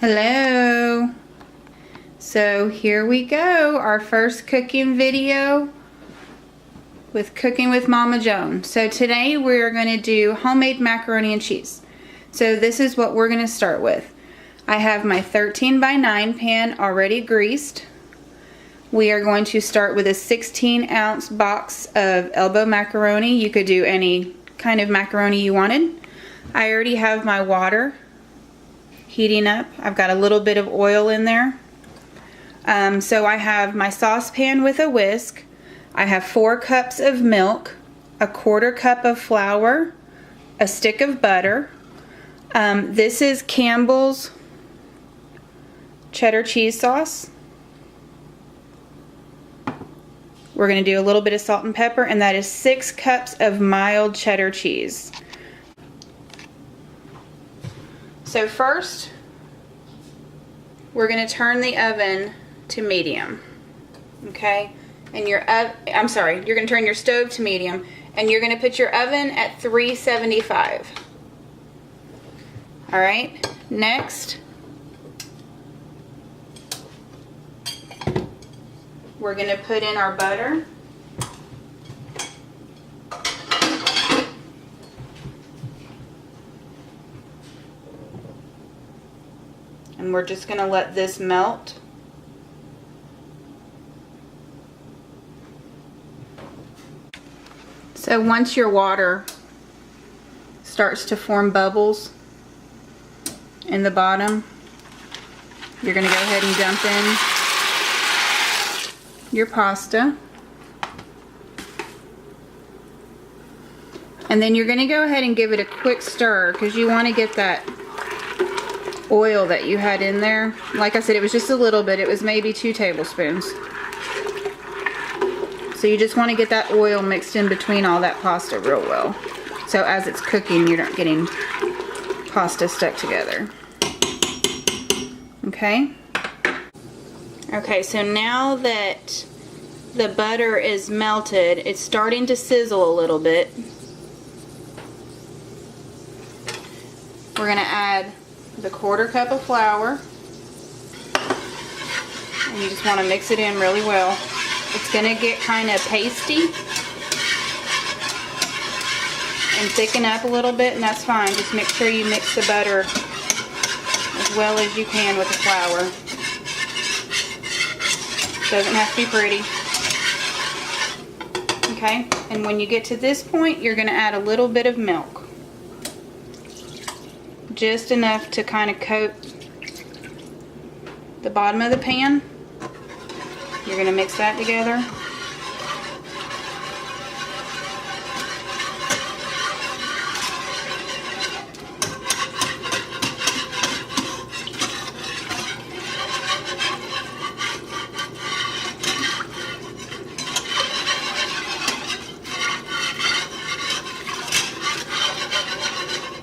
Hello. So here we go, our first cooking video with Cooking with Mama Joan. So today we're going to do homemade macaroni and cheese. So this is what we're going to start with. I have my 13 by 9 pan already greased. We are going to start with a 16-ounce box of elbow macaroni. You could do any kind of macaroni you wanted. I already have my water heating up. I've got a little bit of oil in there. So I have my saucepan with a whisk. I have 4 cups of milk, a 1/4 cup of flour, a stick of butter. This is Campbell's cheddar cheese sauce. We're going to do a little bit of salt and pepper, and that is 6 cups of mild cheddar cheese. So first, we're going to turn the oven to medium, okay? And you're going to turn your stove to medium, and you're going to put your oven at 375. All right. Next, we're going to put in our butter. And we're just going to let this melt. So once your water starts to form bubbles in the bottom, you're going to go ahead and dump in your pasta. And then you're going to go ahead and give it a quick stir because you want to get that oil that you had in there. Like I said, it was just a little bit. It was maybe 2 tablespoons. So you just want to get that oil mixed in between all that pasta real well. So as it's cooking, you're not getting pasta stuck together. Okay? Okay, so now that the butter is melted, it's starting to sizzle a little bit. We're going to add the 1/4 cup of flour, and you just want to mix it in really well. It's going to get kind of pasty and thicken up a little bit, and that's fine. Just make sure you mix the butter as well as you can with the flour. Doesn't have to be pretty. Okay, and when you get to this point, you're going to add a little bit of milk. Just enough to kind of coat the bottom of the pan. You're going to mix that together.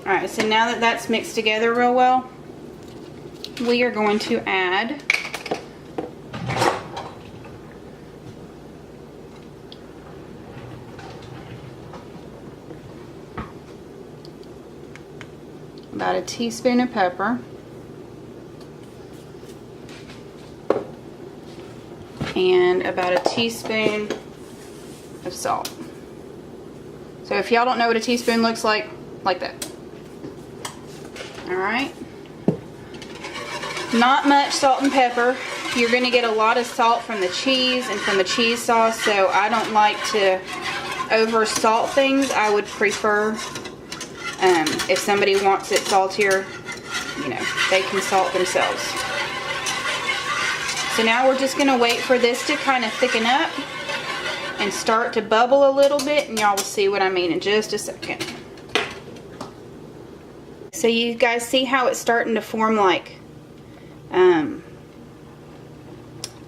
Alright, so now that that's mixed together real well, we are going to add about a teaspoon of pepper and about a teaspoon of salt. So if y'all don't know what a teaspoon looks like that. Alright. Not much salt and pepper. You're going to get a lot of salt from the cheese and from the cheese sauce, so I don't like to over salt things. I would prefer, if somebody wants it saltier, you know, they can salt themselves. So now we're just going to wait for this to kind of thicken up and start to bubble a little bit, and y'all will see what I mean in just a second. So you guys see how it's starting to form like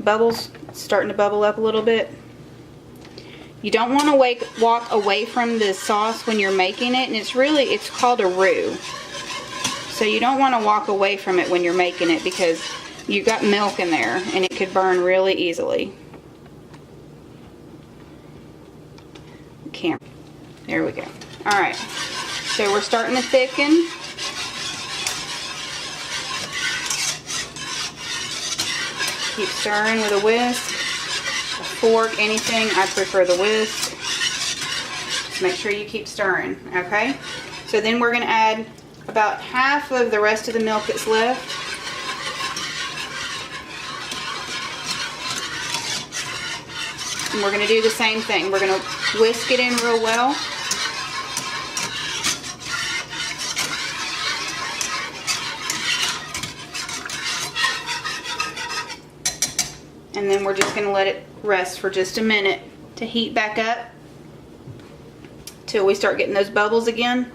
bubbles, starting to bubble up a little bit. You don't want to walk away from the sauce when you're making it, and it's called a roux. So you don't want to walk away from it when you're making it because you've got milk in there and it could burn really easily. There we go. Alright, so we're starting to thicken. Keep stirring with a whisk, a fork, anything. I prefer the whisk. Just make sure you keep stirring, okay? So then we're going to add about half of the rest of the milk that's left. And we're going to do the same thing. We're going to whisk it in real well. And then we're just going to let it rest for just a minute to heat back up till we start getting those bubbles again.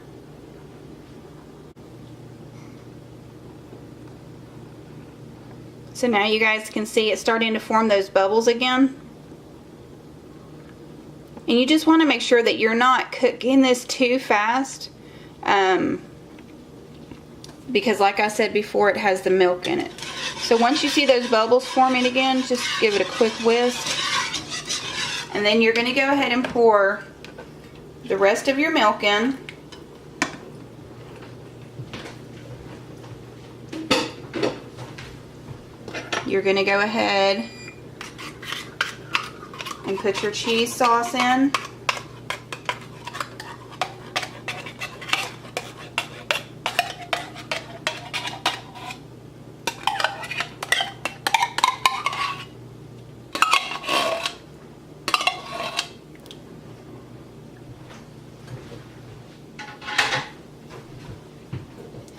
So now you guys can see it's starting to form those bubbles again. And you just want to make sure that you're not cooking this too fast, because like I said before, it has the milk in it. So once you see those bubbles forming again, just give it a quick whisk. And then you're going to go ahead and pour the rest of your milk in. You're going to go ahead and put your cheese sauce in.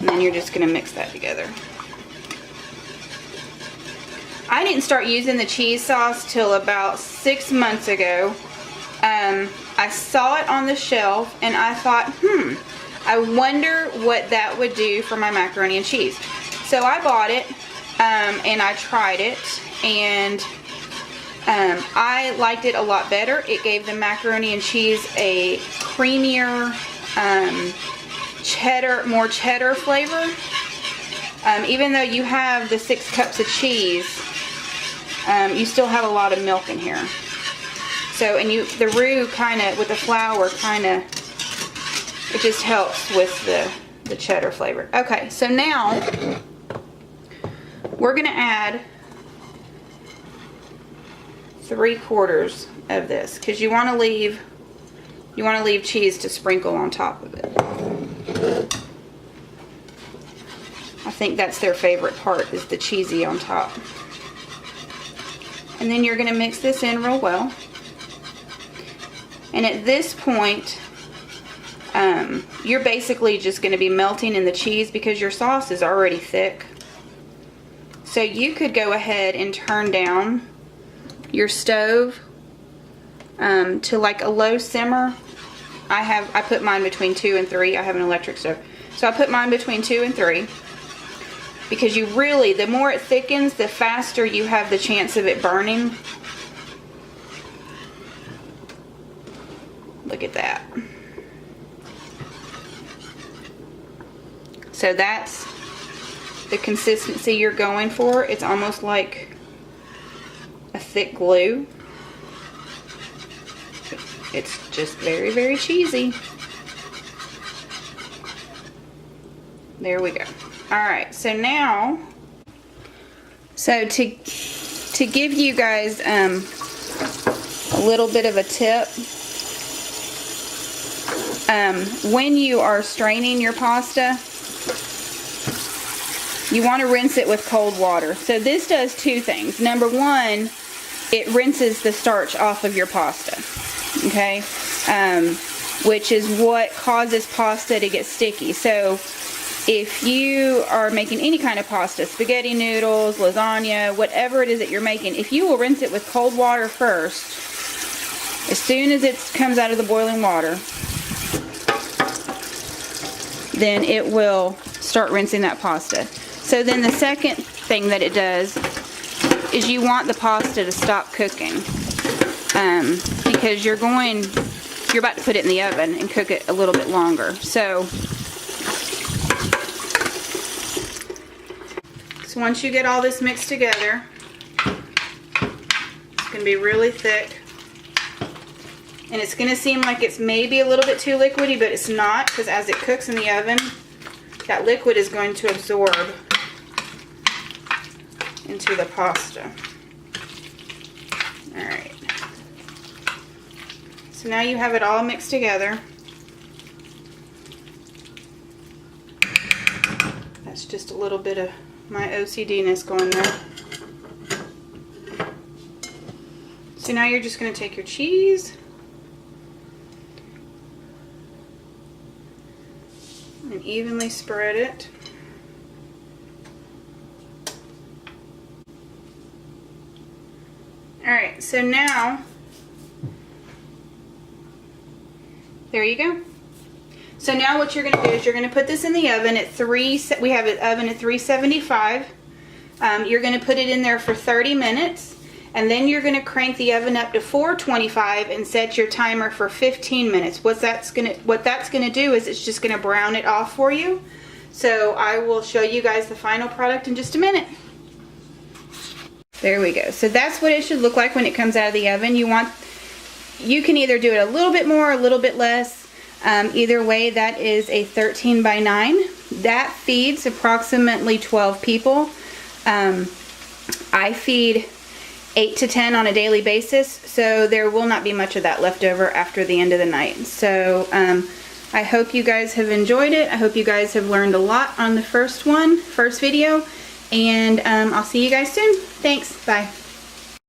And then you're just going to mix that together. I didn't start using the cheese sauce till about 6 months ago. I saw it on the shelf and I thought, I wonder what that would do for my macaroni and cheese. So I bought it and I tried it, and I liked it a lot better. It gave the macaroni and cheese a creamier, more cheddar flavor. Even though you have the 6 cups of cheese, you still have a lot of milk in here. So, and the roux with the flour it just helps with the cheddar flavor. Okay, so now we're gonna add 3/4 of this, because you want to leave cheese to sprinkle on top of it. I think that's their favorite part, is the cheesy on top. And then you're going to mix this in real well. And at this point, you're basically just going to be melting in the cheese because your sauce is already thick. So you could go ahead and turn down your stove to like a low simmer. I put mine between 2 and 3. I have an electric stove. So I put mine between 2 and 3. Because the more it thickens, the faster you have the chance of it burning. Look at that. So that's the consistency you're going for. It's almost like a thick glue. It's just very, very cheesy. There we go. Alright, so now, to give you guys a little bit of a tip, when you are straining your pasta, you want to rinse it with cold water. So this does 2 things. Number 1, it rinses the starch off of your pasta, okay, which is what causes pasta to get sticky. So if you are making any kind of pasta, spaghetti noodles, lasagna, whatever it is that you're making, if you will rinse it with cold water first, as soon as it comes out of the boiling water, then it will start rinsing that pasta. So then the second thing that it does is you want the pasta to stop cooking, because you're about to put it in the oven and cook it a little bit longer. So once you get all this mixed together, it's going to be really thick. And it's going to seem like it's maybe a little bit too liquidy, but it's not, because as it cooks in the oven, that liquid is going to absorb into the pasta. Alright. So now you have it all mixed together. That's just a little bit of my OCD-ness going there. So now you're just going to take your cheese and evenly spread it. Alright, so now, there you go. So now what you're going to do is you're going to put this in the oven at we have an oven at 375. You're going to put it in there for 30 minutes. And then you're going to crank the oven up to 425 and set your timer for 15 minutes. What that's going to do is it's just going to brown it off for you. So I will show you guys the final product in just a minute. There we go. So that's what it should look like when it comes out of the oven. You can either do it a little bit more or a little bit less. Either way, that is a 13 by 9. That feeds approximately 12 people. I feed 8 to 10 on a daily basis, so there will not be much of that left over after the end of the night. So I hope you guys have enjoyed it. I hope you guys have learned a lot on the first video, and I'll see you guys soon. Thanks. Bye.